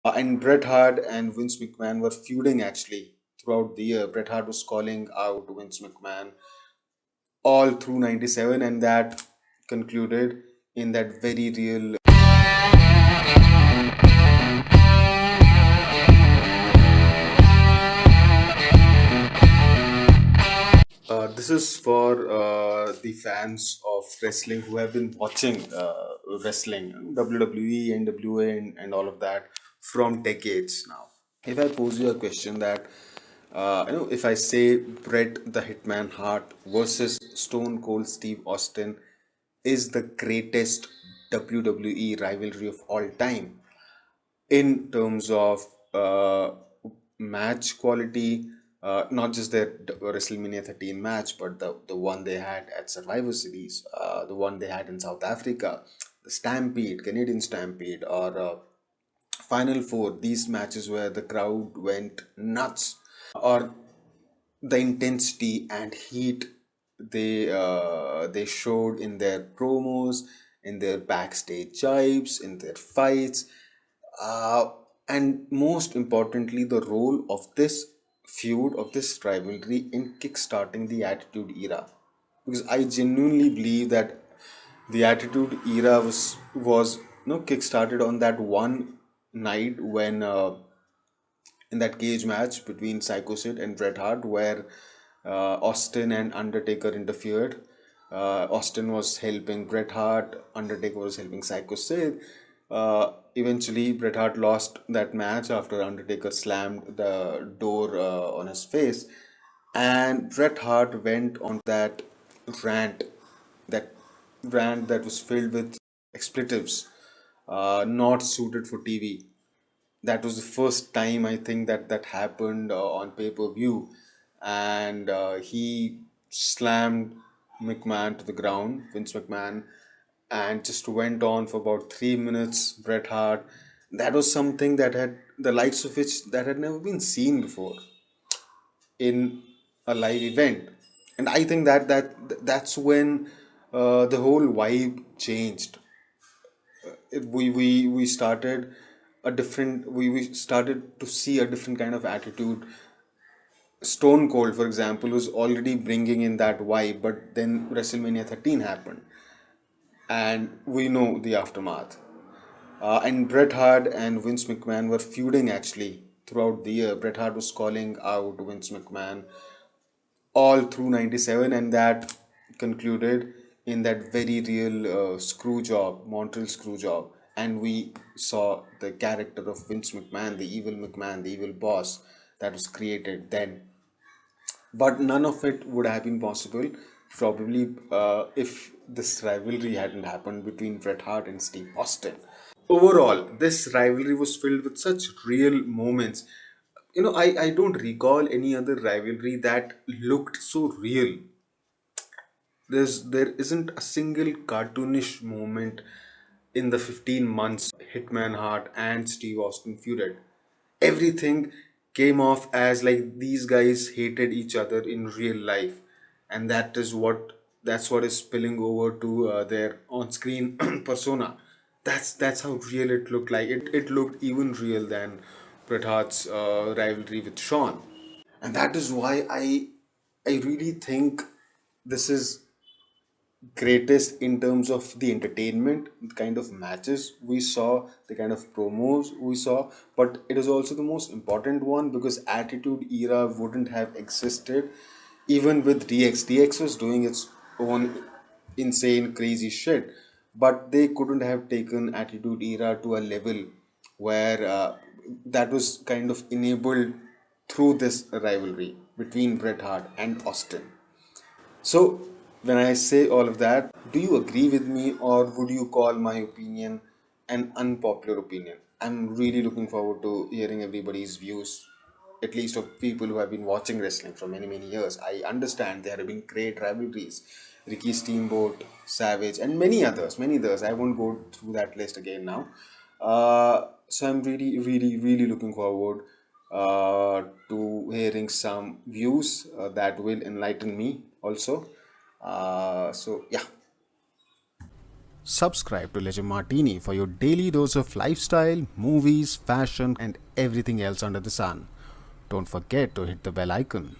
And Bret Hart and Vince McMahon were feuding actually throughout the year. Bret Hart was calling out Vince McMahon all through 97, and that concluded in that very real. This is for the fans of wrestling who have been watching wrestling, WWE, NWA, and all of that from decades now. If I pose you a question that, if I say Bret the Hitman Hart versus Stone Cold Steve Austin is the greatest WWE rivalry of all time, in terms of match quality, not just their WrestleMania 13 match, but the one they had at Survivor Series, the one they had in South Africa, the Stampede, Canadian Stampede, or Final Four, these matches where the crowd went nuts, or the intensity and heat they showed in their promos, in their backstage jibes, in their fights, uh, and most importantly, the role of this feud, of this rivalry in kickstarting the Attitude Era. Because I genuinely believe that the Attitude Era was kickstarted on that one night when in that cage match between Psycho Sid and Bret Hart, where Austin and Undertaker interfered. Austin was helping Bret Hart, Undertaker was helping Psycho Sid. Eventually, Bret Hart lost that match after Undertaker slammed the door on his face, and Bret Hart went on rant, that rant that was filled with expletives, not suited for TV. That was the first time I think that happened on pay-per-view, and he slammed McMahon to the ground, Vince McMahon, and just went on for about 3 minutes. Bret Hart, that was something that had the likes of which that had never been seen before in a live event. And I think that's when the whole vibe changed. We started a different we started to see a different kind of attitude. Stone Cold, for example, was already bringing in that vibe, but then WrestleMania 13 happened, and we know the aftermath. And Bret Hart and Vince McMahon were feuding actually throughout the year. Bret Hart was calling out Vince McMahon all through 97, and that concluded in that very real screw job, Montreal screw job. And we saw the character of Vince McMahon, the evil boss that was created then. But none of it would have been possible probably if this rivalry hadn't happened between Bret Hart and Steve Austin. Overall, this rivalry was filled with such real moments. I don't recall any other rivalry that looked so real. There isn't a single cartoonish moment in the 15 months Hitman Hart and Steve Austin feuded. Everything came off as like these guys hated each other in real life, and that's what is spilling over to their on-screen persona. That's how real it looked like. It looked even real than Bret Hart's rivalry with Shawn, and that is why I really think this is greatest in terms of the entertainment, the kind of matches we saw, the kind of promos we saw, but it is also the most important one because Attitude Era wouldn't have existed even with DX. DX was doing its own insane, crazy shit, but they couldn't have taken Attitude Era to a level where that was kind of enabled through this rivalry between Bret Hart and Austin. So, when I say all of that, do you agree with me or would you call my opinion an unpopular opinion? I'm really looking forward to hearing everybody's views, at least of people who have been watching wrestling for many, many years. I understand there have been great rivalries, Ricky Steamboat, Savage, and many others, many others. I won't go through that list again now. So I'm really, really, really looking forward to hearing some views that will enlighten me also. So yeah. Subscribe to Legend Martini for your daily dose of lifestyle, movies, fashion, and everything else under the sun. Don't forget to hit the bell icon.